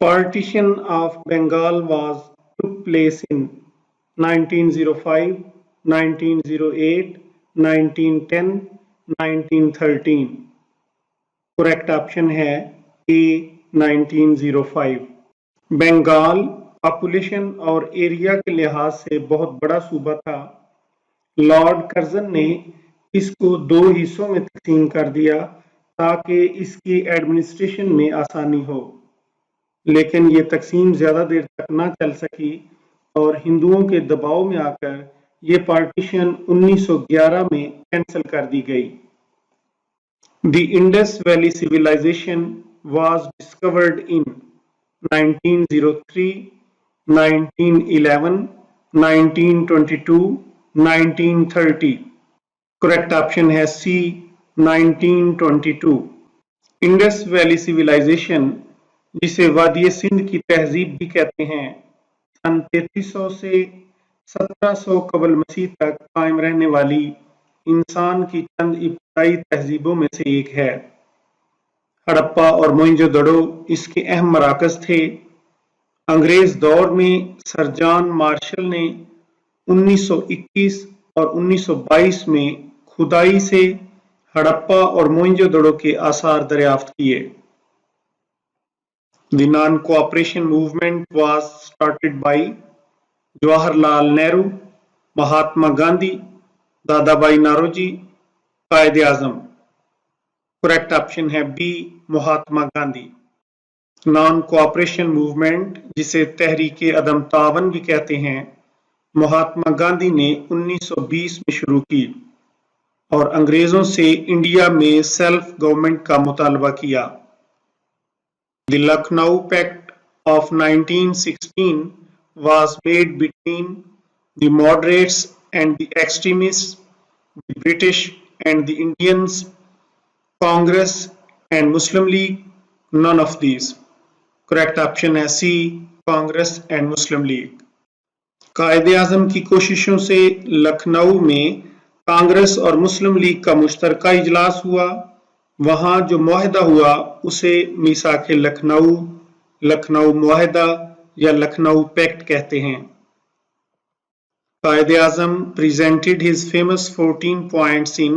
Partition of Bengal took place in 1905, 1908, 1910, 1913. Correct option है A 1905। Bengal population और area के लिहाज से बहुत बड़ा सूबा था। लॉर्ड कर्जन ने इसको दो हिस्सों में तकसीम कर दिया ताकि इसकी एडमिनिस्ट्रेशन में आसानी हो, लेकिन ये तकसीम ज्यादा देर तक न चल सकी और हिंदुओं के दबाव में आकर ये पार्टीशन 1911 में कैंसिल कर दी गई। The Indus Valley Civilization was discovered in 1903, 1911, 1922, 1930। Correct option है सी 1922। इंडस वैली सिविलाइजेशन, जिसे वादी सिंध की तहजीब भी कहते हैं, सन 3300 से 1700 कबल मसीह तक कायम रहने वाली इंसान की चंद इब्तदाई तहजीबों में से एक है। हड़प्पा और मोहनजोदड़ो इसके अहम मराकज थे। अंग्रेज दौर में सर जॉन मार्शल ने 1921 और 1922 में खुदाई से हड़प्पा और मोहनजोदड़ो के आसार दरियाफ्त किए। The non-cooperation movement was started by Jawaharlal Nehru, Mahatma Gandhi, Dadabhai Naoroji, कायदे आजम। करेक्ट ऑप्शन है B Mahatma Gandhi. Non cooperation movement, जिसे तहरीके अदम तावन भी कहते हैं, महात्मा गांधी ने 1920 में शुरू की और अंग्रेजों से इंडिया में सेल्फ गवर्नमेंट का मुतालबा किया। The Lucknow Pact of 1916 was made between the moderates and the extremists, the British and the Indians, Congress and Muslim League, none of these. Correct option है C, Congress and Muslim League। कायदे आजम की कोशिशों से लखनऊ में कांग्रेस और मुस्लिम league का मुश्तरका इजलास हुआ। वहां जो मुआहदा हुआ उसे मीसाक लखनऊ, लखनऊ मुआहदा या लखनऊ पैक्ट कहते हैं। कायदे आजम presented his famous 14 points in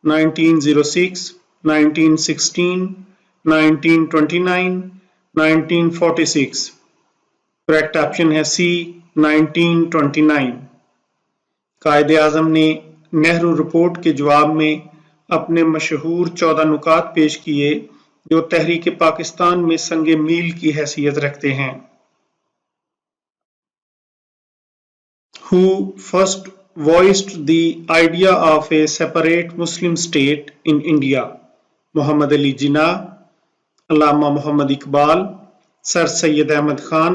1906, 1916, 1929, 1946। Correct option है सी 1929। कायदे आजम ने नेहरू रिपोर्ट के जवाब में अपने मशहूर 14 नुकात पेश किए जो तहरीक पाकिस्तान में संगे मील की हैसियत रखते हैं। Who first voiced the idea of a separate Muslim state in India? Mohammad Ali Jinnah, Allama Mohammad Iqbal, sir Syed Ahmed Khan,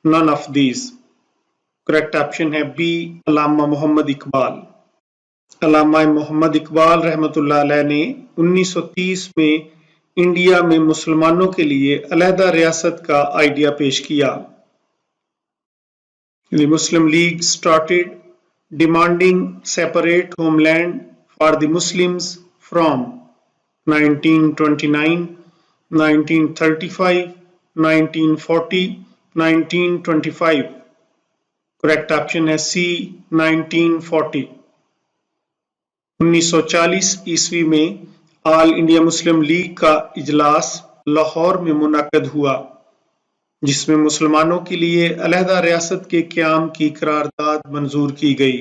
none of these। Correct option है बी अल्लामा मोहम्मद इकबाल। अल्लामा मोहम्मद इकबाल रहमतुल्लाह अलैह ने 1930 में इंडिया में मुसलमानों के लिए अलहदा रियासत का आइडिया पेश किया। The Muslim League started demanding separate homeland for the Muslims from 1929, 1935, 1940, 1925। Correct option है सी 1940। 1940 ईस्वी में ऑल इंडिया मुस्लिम लीग का इजलास लाहौर में मुनक्कद हुआ जिसमें मुसलमानों के लिए अलहदा रियासत के क़याम की करारदाद मंजूर की गई।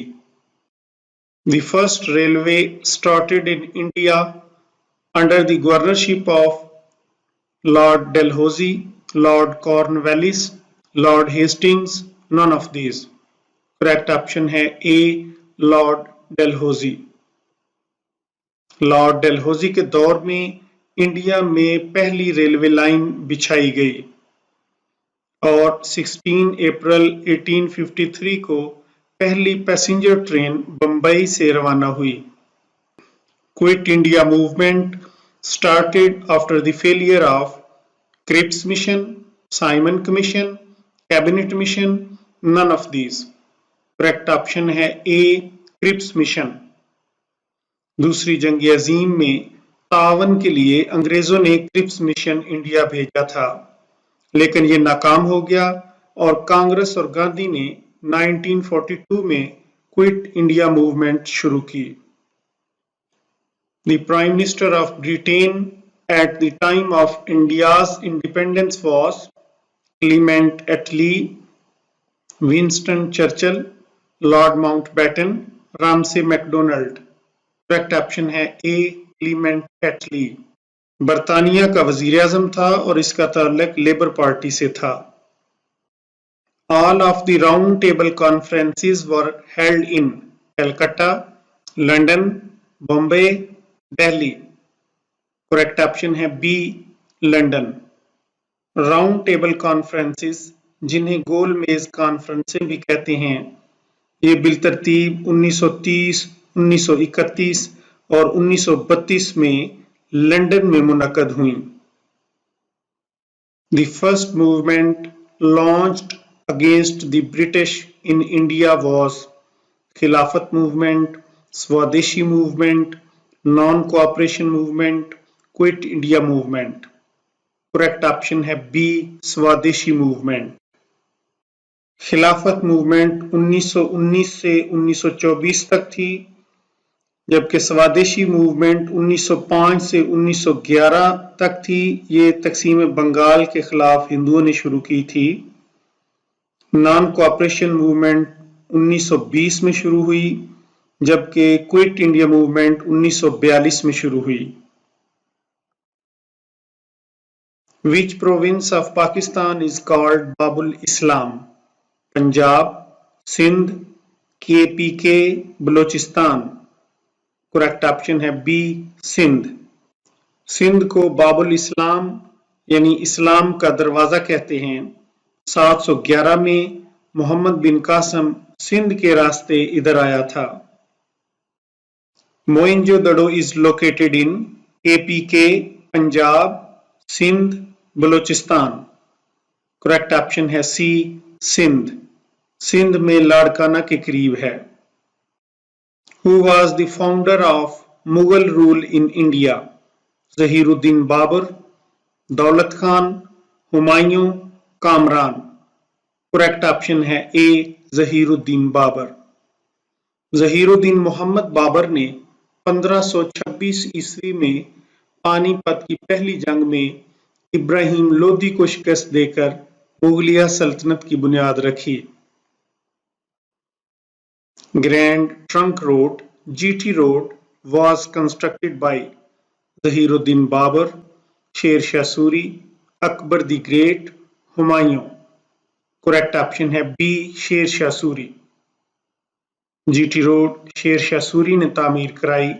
The first railway started in India under the governorship of Lord Dalhousie, Lord Cornwallis, Lord Hastings, none of these। Correct option है ए लॉर्ड डलहौजी। लॉर्ड डलहौजी के दौर में इंडिया में पहली रेलवे लाइन बिछाई गई और 16 अप्रैल 1853 को पहली पैसेंजर ट्रेन बंबई से रवाना हुई। Quit India movement started after the failure of Cripps Mission, Simon Commission, Cabinet Mission, none of these। Correct option है ए क्रिप्स मिशन। दूसरी जंग अजीम में तावन के लिए अंग्रेजों ने क्रिप्स मिशन इंडिया भेजा था, लेकिन ये नाकाम हो गया और कांग्रेस और गांधी ने 1942 में क्विट इंडिया मूवमेंट शुरू की। The Prime Minister of Britain at the time of India's independence was Clement Attlee, Winston Churchill, Lord Mountbatten, Ramsay MacDonald। Correct option है ए, क्लीमेंट एटली। बरतानिया का वजीर आजम था और इसका ताल्लुक लेबर पार्टी से था। All of the round table conferences were held in Calcutta, London, Bombay, Delhi। Correct option है B, London. Round table conferences, जिन्हें गोल मेज कॉन्फ्रेंसें भी कहते हैं, ये बिलतरतीब 1930, 1931 और 1932 में लंदन में मुनक्कद हुई। The first movement launched against the British in India was खिलाफत मूवमेंट, स्वदेशी movement, non cooperation movement, quit India movement. Correct option है बी, स्वदेशी मूवमेंट। खिलाफत मूवमेंट 1919 से 1924 तक थी, जबकि स्वदेशी मूवमेंट 1905 से 1911 तक थी। ये तकसीम बंगाल के खिलाफ हिंदुओं ने शुरू की थी। नॉन कोऑपरेशन मूवमेंट 1920 में शुरू हुई, जबकि क्विट इंडिया मूवमेंट 1942 में शुरू हुई। Which province of Pakistan is called Babul Islam? Punjab, Sindh, KPK, Balochistan. Correct option है बी, सिंध। सिंध को बाबुल इस्लाम यानी इस्लाम का दरवाजा कहते हैं। 711 में मोहम्मद बिन कासम सिंध के रास्ते इधर आया था। Mohenjodaro is located in KPK, Punjab, Sindh, Balochistan. Correct option है सी, सिंध। सिंध में लाड़काना के करीब है। Who was the founder of Mughal rule in India? Zahiruddin Babar, दौलत खान, हुमायूं, कामरान। करेक्ट ऑप्शन है ए, जहीरुद्दीन बाबर। जहीरुद्दीन मोहम्मद बाबर ने 1526 ईस्वी में पानीपत की पहली जंग में इब्राहिम लोदी को शिकस्त देकर मुगलिया सल्तनत की बुनियाद रखी। Grand trunk road GT road was constructed by Zahiruddin Babur, Sher Shah Suri, Akbar the great, Humayun. Correct option है B, Sher Shah Suri. GT road शेर शाह सूरी ने तामीर कराई।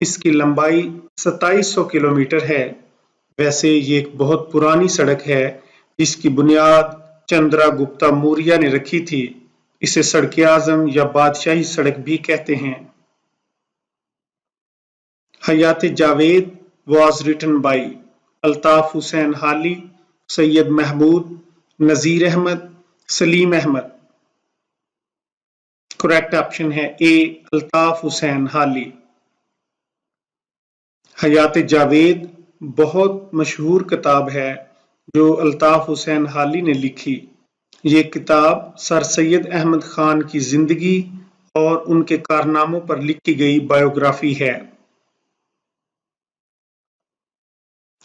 इसकी लंबाई 2700 किलोमीटर है। वैसे ये एक बहुत पुरानी सड़क है, जिसकी बुनियाद चंद्रगुप्ता मौर्य ने रखी थी। इसे सड़क-ए-आज़म या बादशाही सड़क भी कहते हैं। हयात Javed was written by Altaf Hussain हाली, सैयद महमूद, नजीर अहमद, सलीम अहमद। करेक्ट ऑप्शन है ए, अल्ताफ हुसैन हाली। हयात जावेद बहुत मशहूर किताब है जो अल्ताफ हुसैन हाली ने लिखी। ये किताब सर सैयद अहमद खान की जिंदगी और उनके कारनामों पर लिखी गई बायोग्राफी है।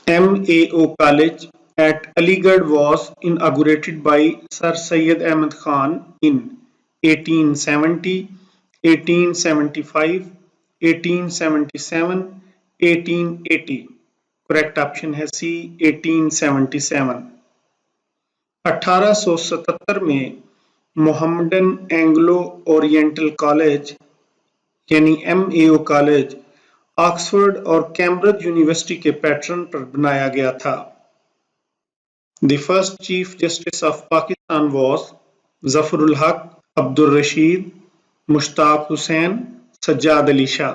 MAO College at Aligarh was inaugurated by Sir Syed Ahmad Khan in 1870, 1875, 1877, 1880। Correct option है सी, 1877। 1877 में मोहम्मडन एंग्लो ओरिएंटल कॉलेज यानी MAO कॉलेज ऑक्सफोर्ड और कैम्ब्रिज यूनिवर्सिटी के पैटर्न पर बनाया गया था। The first chief justice of Pakistan was Zafrul Haq, Abdul Rashid, Mushtaq Hussain, Sajjad Ali Shah.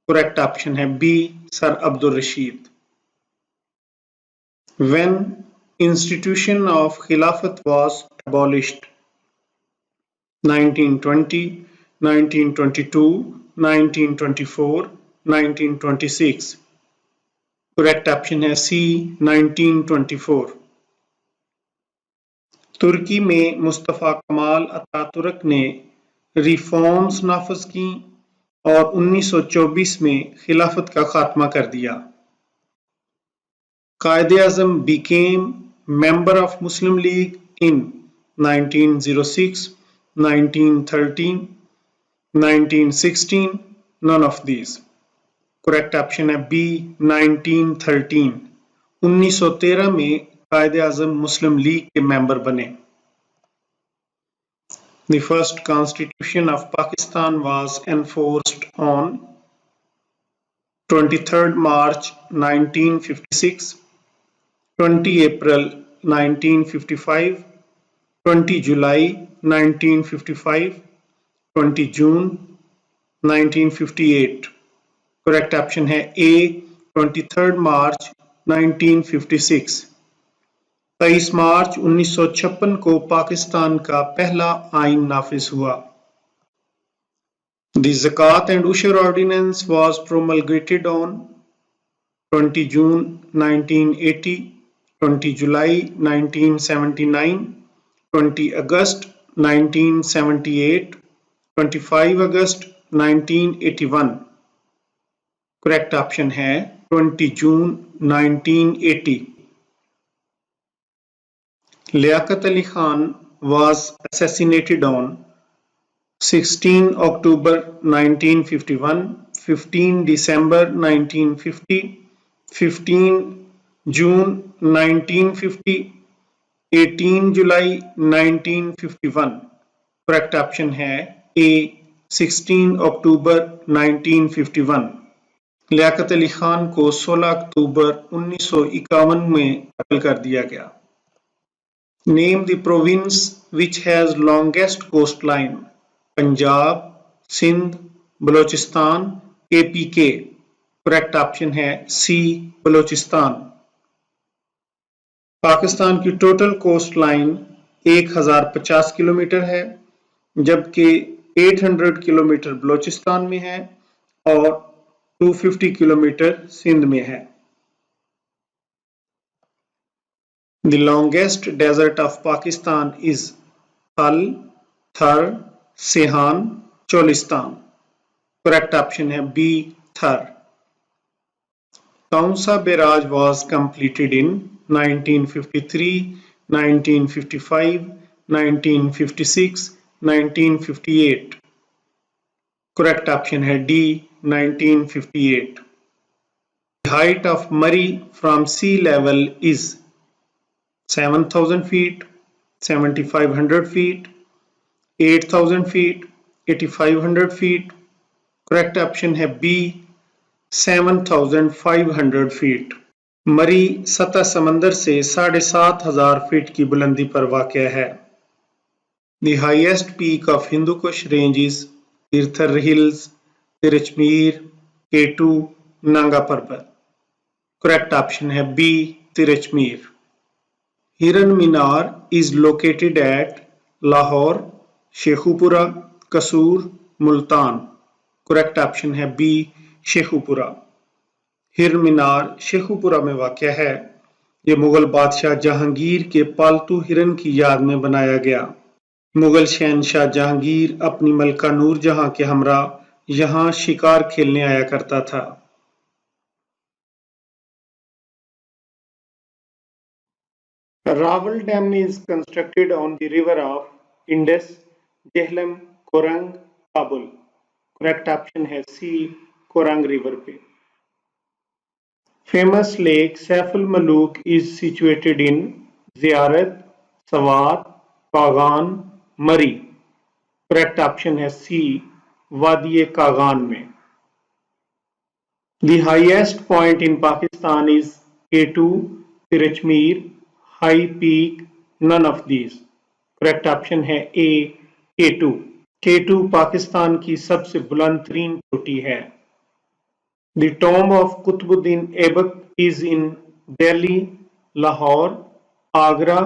Correct option है B, sir Abdul Rashid. When institution of खिलाफत was abolished? 1920, 1922, 1924, 1926। करेक्ट ऑप्शन है सी, 1924। तुर्की में मुस्तफ़ा कमाल अतातुर्क ने रिफॉर्म्स नाफिज की और 1924 में खिलाफत का खात्मा कर दिया। Quaid-e-Azam became member of Muslim League in 1906, 1913, 1916, none of these. Correct option है बी 1913। 1913 में कायद-ए-आज़म मुस्लिम लीग के मेंबर बने। The first constitution of Pakistan was enforced on 23rd March 1956, 20 April 1955, 20 July 1955, 20 June 1958। Correct option है ए 23 मार्च 1956। 23 मार्च 1956 को पाकिस्तान का पहला आइन नाफिज हुआ। The Zakat and Ushur Ordinance was promulgated on 20 June 1980, 20 July 1979, 20 August 1978, 25 August 1981। Correct option है 20 June 1980। Liaquat Ali Khan was assassinated on 16 October 1951, 15 December 1950, 15 June 1950, 18 July 1951। Correct option है ए 16 अक्टूबर 1951। लियाकत अली खान को 16 अक्टूबर 1951 में कत्ल कर दिया गया। Name the province which has longest coastline. Punjab, Sindh, Balochistan, KPK। Correct option है C Balochistan. Pakistan की टोटल कोस्ट लाइन 1050 किलोमीटर है, जबकि 800 किलोमीटर बलोचिस्तान में है और 250 किलोमीटर सिंध में है। The longest desert of Pakistan is Thal, Thar, Sihan, Cholistan। Correct option है बी थर। कौन सा barrage was completed in 1953, 1955, 1956, 1958। Correct option है D 1958। The height of Murree from sea level is 7,000 feet, 7,500 feet, 8,000 feet, 8,500 feet। Correct option है B 7,500 feet. मरी सतह समंदर से 7,500 फीट की बुलंदी पर वाक़या है। The highest peak of Hindu Kush range is Tirthar hills, Tirichmir, K2, Nanga Parbat. Correct option है B Tirichmir. Hiran Minar is located at Lahore, Sheikhupura, Kasur, Multan. Correct option है बी शेखुपुरा। हिरन मीनार शेखुपुरा में वाक़या है। ये मुगल बादशाह जहांगीर के पालतू हिरन की याद में बनाया गया। मुगल शहनशाह जहांगीर अपनी मलका नूर जहां के हमरा यहां शिकार खेलने आया करता था। Rawal dam is constructed on the river of Indus, Jhelum, Korang, Kabul. Correct option है सी कोरंग रिवर पे। Famous lake Saiful Malook is situated in ज़ियारत, सवात, कागान, मरी। करेक्ट ऑप्शन है सी वादी कागान में। The highest point in Pakistan is K2, Tirichmir, high peak, none of these. Correct option है A K2। K2 Pakistan की सबसे बुलंद तरीन चोटी है। The tomb of Qutbuddin Aibak is in Delhi, Lahore, Agra,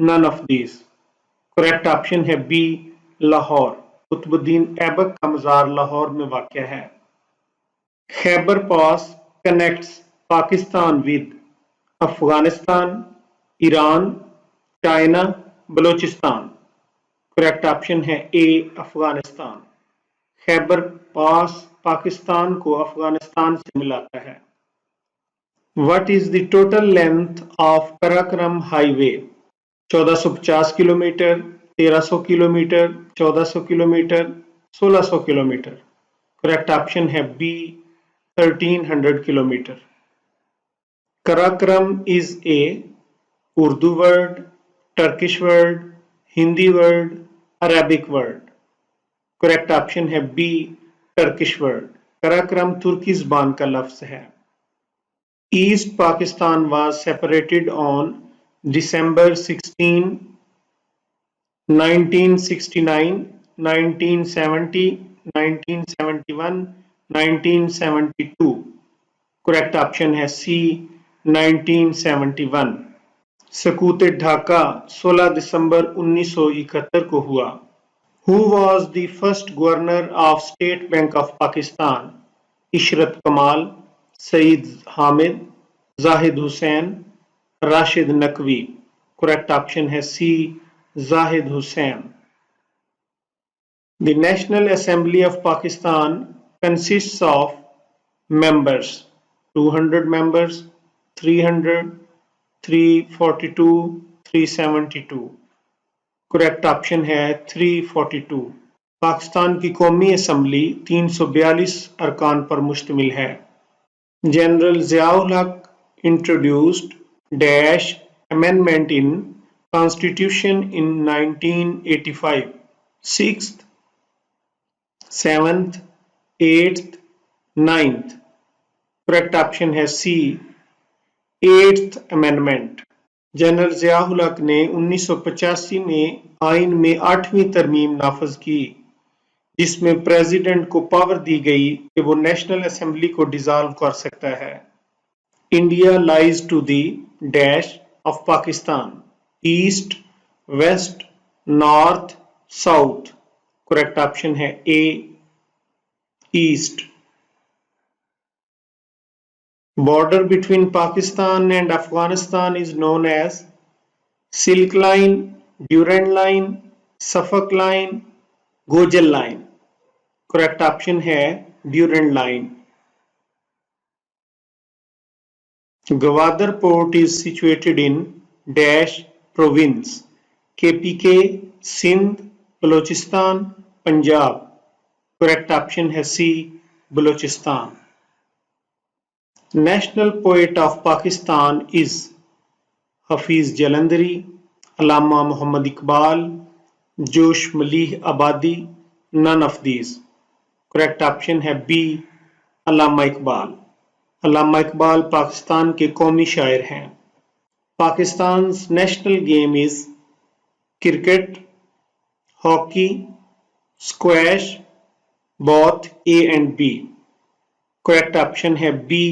none of these। Correct option है बी लाहौर। कुतुबुद्दीन ऐबक का मजार लाहौर में वाक़या है। Khyber pass connects Pakistan with Afghanistan, Iran, China, Balochistan. Correct option है ए अफगानिस्तान। खैबर पास पाकिस्तान को अफगानिस्तान से मिलाता है। What is the total length of Karakoram Highway? 1450 kilometre, 1300 kilometre, 1400 kilometre, 1600 kilometre. Correct option है B 1300 kilometre. Karakoram is a Urdu word, Turkish word, Hindi word, Arabic word. Correct option है B Turkish word. Karakoram तुर्की ज़बान का लफ्ज है। East Pakistan was separated on December 16, 1969, 1970, 1971, 1972। Correct option है सी 1971। सकूत ढाका 16 दिसंबर 1971 को हुआ। Who was the first governor of State Bank of Pakistan? Ishrat Kamal, Saeed Hamid, Zahid Hussain, Rashid Naqvi. Correct option है C Zahid Hussain. The National Assembly of Pakistan consists of members 200 members, 300, 342, 372। Correct option है 342। पाकिस्तान की कौमी assembly 342 अरकान पर मुश्तमिल है। जनरल ज़ियाउल हक introduced dash amendment in Constitution in 1985. 6th, 7th, 8th, 9th. Correct option है C 8th amendment. General Ziaul हक ने 1985 में आइन में 8वीं तरमीम नाफज की, जिसमें प्रेसिडेंट को पावर दी गई कि वो नेशनल असेंबली को डिसॉल्व कर सकता है। India lies to the dash of Pakistan, east, west, north, south. Correct option है A, east. Border between Pakistan and Afghanistan is known as Silk Line, Durand Line, Suffolk Line, Gojal Line. Correct option है Durand Line. Gwadar Port is situated in dash province, KPK, Sindh, Balochistan, Punjab. Correct option है C, Balochistan. National poet of Pakistan is Hafiz Jalandhari, Allama Muhammad Iqbal, Josh Malih Abadi. None of these. Correct option है B, Allama Iqbal. अल्लामा इकबाल पाकिस्तान के कौमी शायर हैं। Pakistan national game is cricket, hockey, squash, both A and B. Correct option है B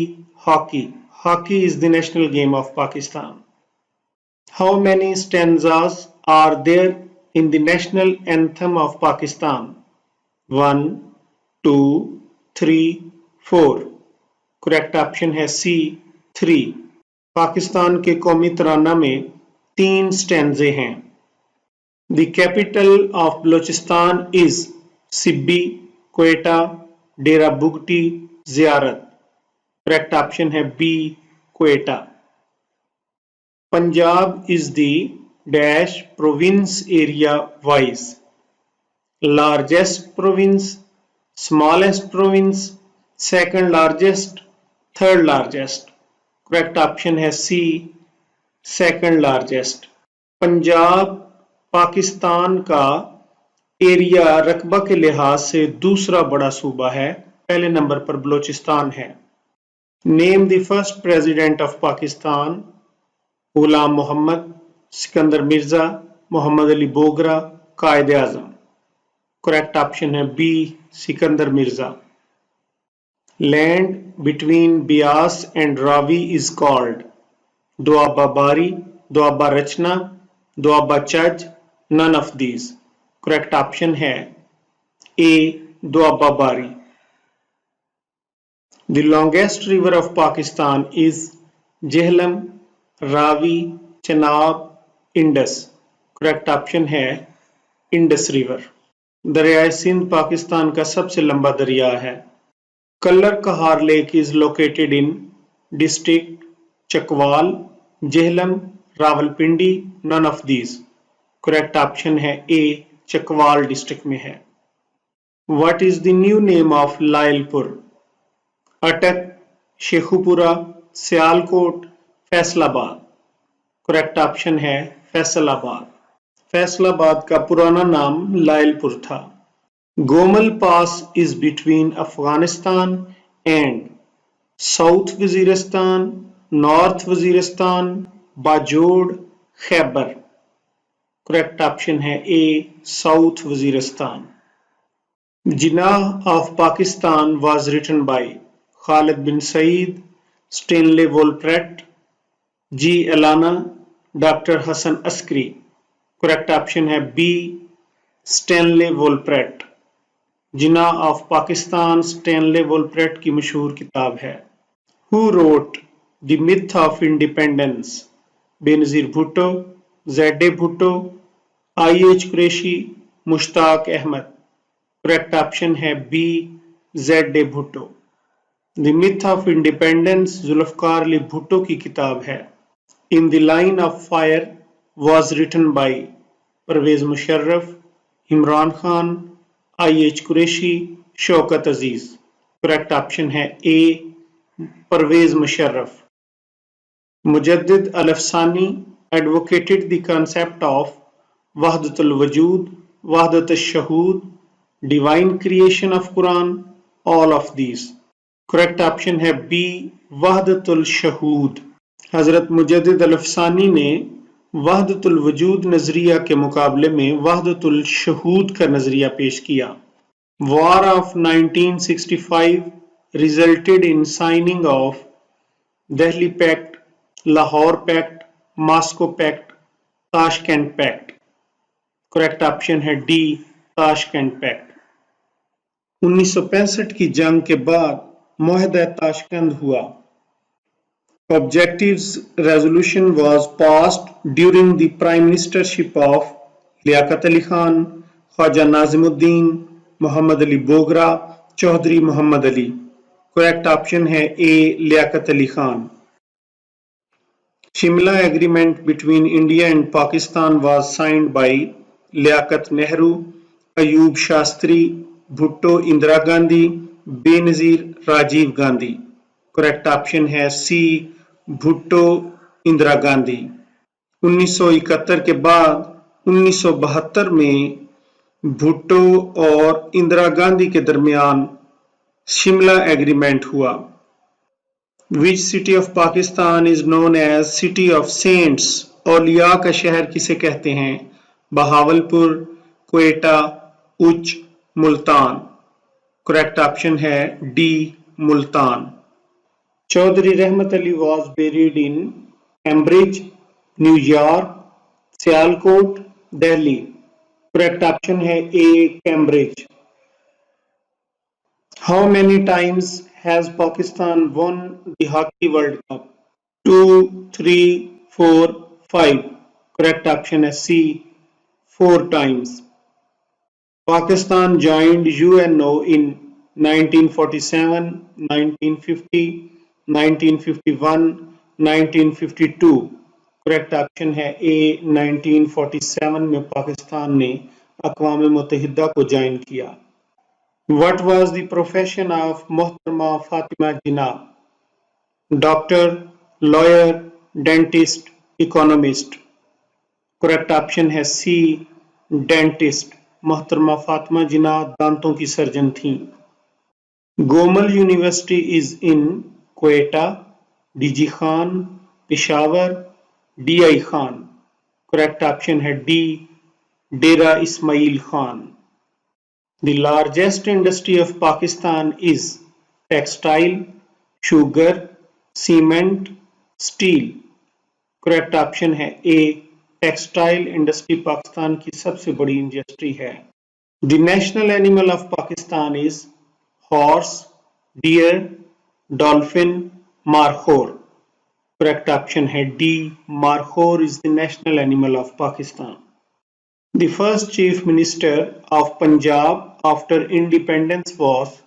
hockey. Hockey is the national game of Pakistan. How many stanzas are there in the national anthem of Pakistan? 1, 2, 3, 4। Correct option है C 3। Pakistan के कौमी तराना में 3 स्टैंजे हैं। The capital of Balochistan is Sibi, Quetta, Dera Bugti, Ziarat. Correct option है B Quetta. Punjab is the dash province area wise. Largest province, smallest province, second largest, third largest. Correct option है C second largest. Punjab Pakistan का area रकबा के लिहाज से दूसरा बड़ा सूबा है, पहले नंबर पर बलोचिस्तान है। Name the first president of Pakistan. Ghulam Mohammad, Sikandar Mirza, Mohammad Ali Bogra, Quaid Azam. Correct option है B Sikandar Mirza. Land between Bias and Ravi is called Doaba Bari, Doaba Rachna, Doaba Chaj. None of these. Correct option है A, Doaba Bari. The longest river of Pakistan is Jhelum, Ravi, Chenab, Indus. Correct option है Indus river. दरियाए सिंध पाकिस्तान का सबसे लंबा दरिया है। Kallar Kahar lake is located in district Chakwal, Jhelum, Rawalpindi, none of these. Correct option है A, Chakwal district में है। What is the new name of Lyallpur? Attock, Sheikhupura, Sialkot, Faisalabad. Correct option है फैसलाबाद। फैसलाबाद का पुराना नाम लायलपुर था। Gomal pass is between Afghanistan and South Waziristan, North Waziristan, Bajod, Khyber। Correct option है A, south Waziristan. Jinnah of Pakistan was written by Khalid bin Saeed, Stanley Wolpert, G Allana, doctor Hasan Askari. Correct option है B, Stanley Wolpert. Jinnah of Pakistan Stanley Wolpert की मशहूर किताब है। Who wrote the myth of independence? Benazir Bhutto, Z Bhutto, I H. Qureshi, Mushtaq Ahmad. Correct option है B, Z Bhutto. The myth of independence Zulfikar Ali Bhutto की किताब है। In the line of fire was written by Pervez Musharraf, Imran Khan, I H. Qureshi, Shaukat Aziz. Correct option है A, Parvez Musharraf. Mujaddid अल-अफ़सानी advocated the concept of Wahdatul Wajood, Wahdat Shuhood, divine creation of Quran, all of these। Correct option है B, Wahdatul Shuhood. Hazrat Mujaddid अल-अफ़सानी ने वहदतुल वजूद नजरिया के मुकाबले में वहदतुल शहूद का नजरिया पेश किया। War of 1965 resulted in signing of Delhi pact, Lahore pact, Moscow pact, Tashkent pact. Correct option है डी, ताशकंद पैक्ट। 1965 की जंग के बाद मुआहदा ताशकंद हुआ। Objectives resolution was passed during the prime ministership of Liaquat Ali Khan, Khawaja Nazimuddin, Mohammad Ali Bogra, Chaudhry Mohammad Ali. Correct option है A, Liaquat Ali Khan. Shimla agreement between India and Pakistan was signed by Liaquat Nehru, Ayub Shastri, Bhutto Indira Gandhi, Benazir Rajiv Gandhi. Correct option है C, Bhutto Indira Gandhi. 1971 के बाद 1972 में भुट्टो और इंदिरा गांधी के दरमियान शिमला एग्रीमेंट हुआ। Which city of Pakistan is known as city of saints? औलिया का शहर किसे कहते हैं? बहावलपुर, क्वेटा, उच, मुल्तान। करेक्ट ऑप्शन है D, Multan. Chaudhry Rahmat Ali was buried in Cambridge, New York, Sialkot, Delhi. Correct option है A, Cambridge. How many times has Pakistan won the Hockey World Cup? 2, 3, 4, 5। Correct option is C, 4 times. Pakistan joined UNO in 1947, 1950, 1951, 1952। Correct option है ए, 1947 में पाकिस्तान ने अक़वाम मुत्तहिदा को join किया। What was the profession of Mohtarma Fatima Jinnah? Doctor, lawyer, dentist, economist. Correct option है C, dentist. मोहतरमा फातिमा जिन्ना दांतों की surgeon थी। Gomal university is in Quetta, DG Khan, Peshawar, DI Khan. Correct option है D, Dera Ismail Khan. The largest industry of Pakistan is textile, sugar, cement, steel. Correct option है A, textile industry Pakistan की सबसे बड़ी इंडस्ट्री है। The national animal of Pakistan is horse, deer, dolphin, markhor. Correct option है D, markhor is the national animal of Pakistan. The first Chief Minister of Punjab after independence was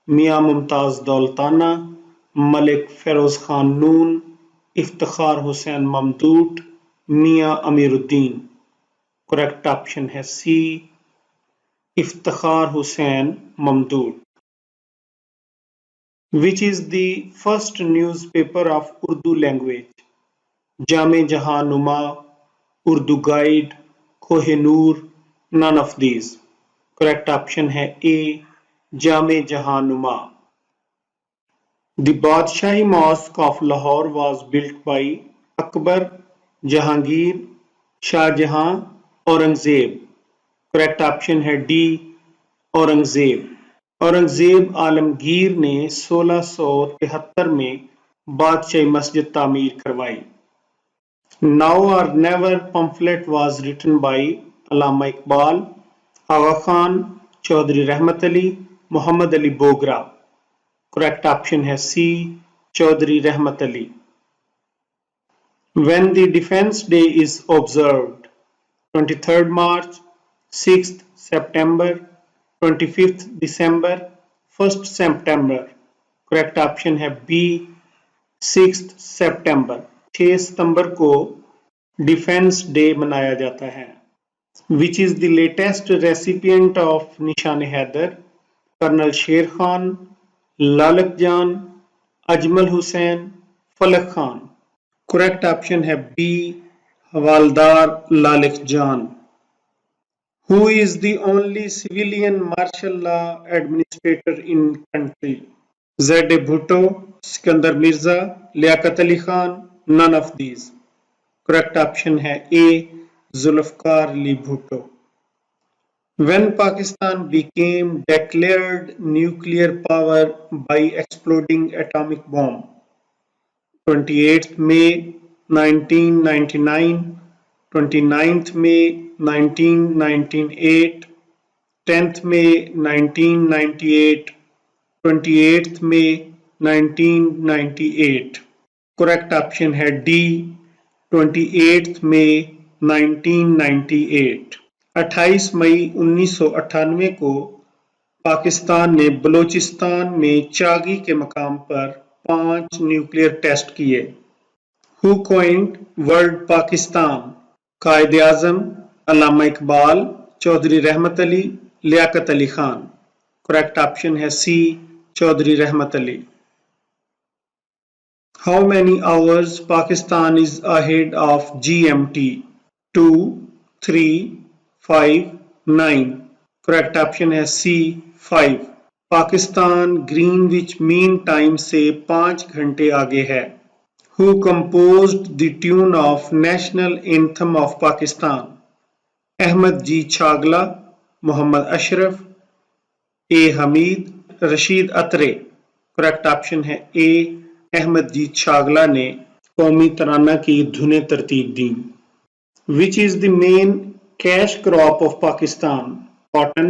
Mia Mumtaz Daultana, Malik Feroz Khan Noon, Iftikhar Hussain Mamdut, Mia Amiruddin. Correct option है C. Iftikhar Hussain Mamdut. Which is the first newspaper of Urdu language? Jame Jahan Numa, Urdu Guide, Kohinoor, none of these. Correct option है A. Jame Jahan Numa. The Badshai Mosque of Lahore was built by Akbar, Jahangir, Shah Jahan, Aurangzeb. Correct option है D. Aurangzeb. Aurangzeb Alamgir ने 1673 में बादशाही मस्जिद तामीर करवाई। Now or Never pamphlet was written by Allama Iqbal, Agha Khan, Chaudhry Rahmat Ali, Muhammad Ali Bogra. Correct option है C. Chaudhry Rahmat Ali. When the Defence Day is observed? 23rd March, 6th September, 25th December, 1st September. Correct option है B. 6th September. 6 सितंबर को defence day मनाया जाता है। Which is the latest recipient of निशान Haider? Colonel शेर खान, लालक जान, अजमल हुसैन, फलक Khan. Correct option है B. हवालदार लालक जान। Who is the only civilian martial law administrator in country? Z. Bhutto, Sikandar Mirza, Liaquat Ali Khan, none of these. Correct option है A. Zulfikar Ali Bhutto. When Pakistan became declared nuclear power by exploding atomic bomb? 28th May 1999, 29th May 1998, 10th May 1998, 28th May 1998. Correct option है D. 28th May 1998. 28 मई 1998 को पाकिस्तान ने बलोचिस्तान में चागी के मकाम पर 5 nuclear test किए। Who coined word Pakistan? Quaid Azam, Allama Iqbal, Chaudhary Rahmat Ali, Liaquat Ali Khan. Correct option है C. Chaudhary Rahmat Ali. How many hours Pakistan is ahead of GMT? 2, 3, 5, 9. Correct option है C. 5. Pakistan Greenwich mean time से 5 घंटे आगे है। Who composed the tune of National Anthem of Pakistan? Ahmad G Chagla, Mohammad Ashraf, A. Hameed, Rasheed Attre. Correct option है A. Ahmad G Chagla ने कौमी तराना की धुनें तरतीब दी। Which is the main cash crop of Pakistan? Cotton,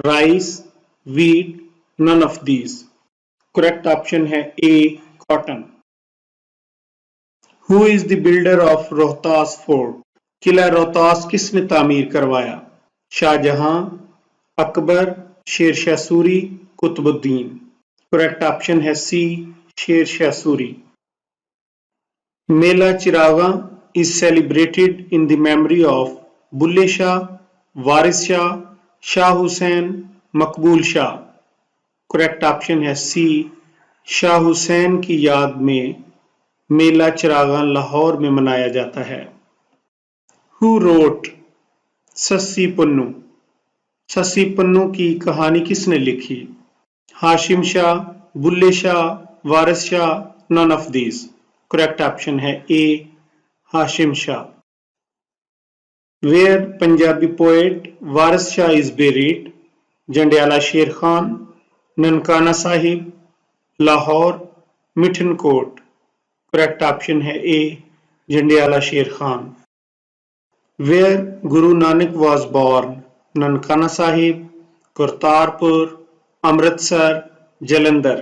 rice, wheat, none of these. Correct option है A. Cotton. Who is the builder of Rohtas fort? किला रोहतास किसने तामीर करवाया? शाहजहां, अकबर, शेरशाह सूरी, कुतुबुद्दीन। करेक्ट ऑप्शन है C. Shershah Suri. Mela Chiraghan is celebrated in the memory of Bulleh Shah, Waris Shah, Shah Hussain, Maqbool Shah. Correct option है C. Shah Hussain की याद में मेला चिरागा लाहौर में मनाया जाता है। Who wrote Shashi Pannu? सस्सी पन्नू की कहानी किसने लिखी? Hashim Shah, Bulleh Shah, Waris Shah, none of these. Correct option है A. Hashim Shah. Where Punjabi poet Waris Shah is buried? Jandiala Sher Khan, Nankana Sahib, Lahore, Mithan Kot. Correct option है A. Jandiala Sher Khan. Where Guru Nanak was born? Nankana Sahib, Kartarpur, Amritsar, Jalandhar.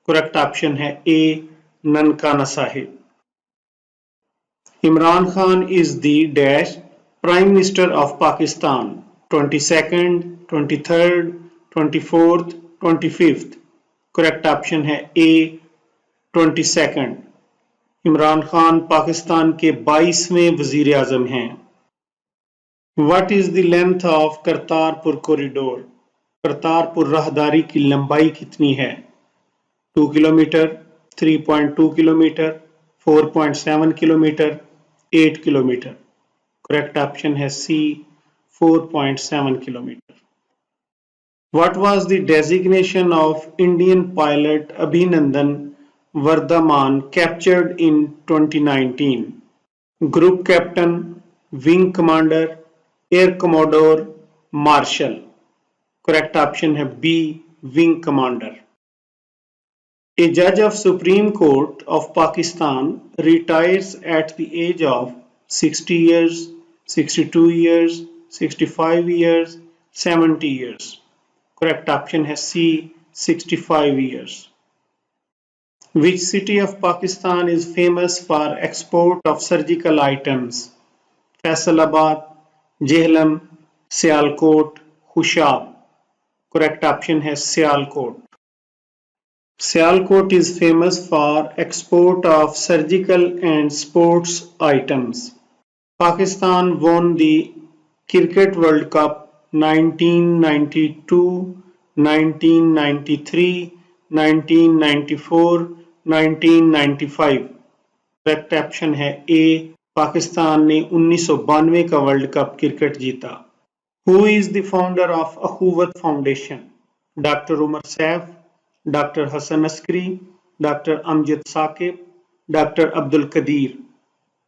Correct option है A. Nankana Sahib. Imran Khan is the dash Prime Minister of Pakistan, 22nd, 23rd, 24th, 25th. Correct option है A, 22nd. Imran Khan Pakistan के 22वें वजीर आजम हैं. What is the length of Kartarpur corridor? Kartarpur राहदारी की लंबाई कितनी है? 2 kilometre, 3.2 kilometre, 4.7 kilometre, 8 kilometre. Correct option है C, 4.7 kilometre. What was the designation of Indian pilot Abhinandan Vardhaman captured in 2019? Group Captain, Wing Commander, Air Commodore, Marshal. Correct option है B, Wing Commander. A judge of Supreme Court of Pakistan retires at the age of 60 years, 62 years, 65 years, 70 years. Correct option है C, 65 years. Which city of Pakistan is famous for export of surgical items? Faisalabad, Jhelum, Sialkot, Khushab. Correct option है Sialkot. Sialkot is famous for export of surgical and sports items. Pakistan won the Cricket World Cup 1992, 1993, 1994, 1995. Correct option है A, Pakistan ने 1992 का world cup cricket जीता. Who is the founder of Akhuwat foundation? Doctor Umar Saif, doctor Hasan Askari, doctor Amjad Saqib, doctor Abdul Qadeer.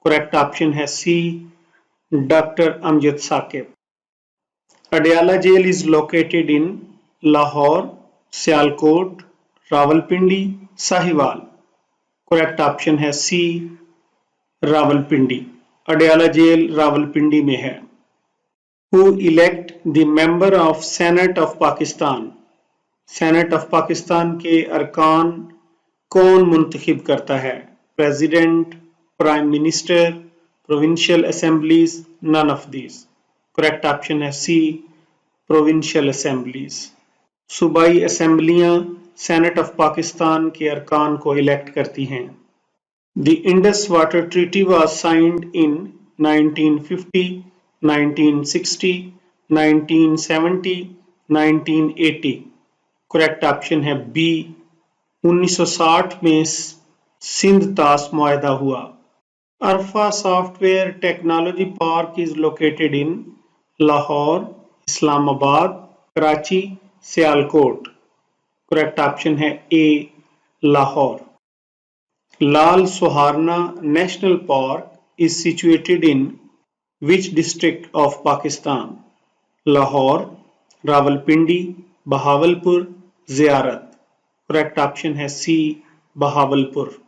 Correct option है C, doctor Amjad Saqib. Adiala jail is located in Lahore, Sialkot, Rawalpindi, Sahiwal. Correct option है C, Rawalpindi. Adiala jail Rawalpindi में है. Who elect the member of Senate of Pakistan? Senate of Pakistan के अरकान कौन मुंतखब करता है? President, prime minister, provincial assemblies, none of these. Correct option है सी, प्रोविंशियल असेंबलीज. सूबाई असेंबलियां सेनेट ऑफ पाकिस्तान के अरकान को इलेक्ट करती हैं. The Indus water treaty was signed in 1950, 1960, 1970, 1980. Correct option है बी, 1960 में सिंध तास मुआहदा हुआ. Arfa software technology park is located in Lahore, Islamabad, Karachi, Sialkot. Correct option है ए, लाहौर. लाल सुहारना national park is situated in which district of Pakistan? Lahore, Rawalpindi, Bahawalpur, Ziarat. Correct option है सी, बहावलपुर.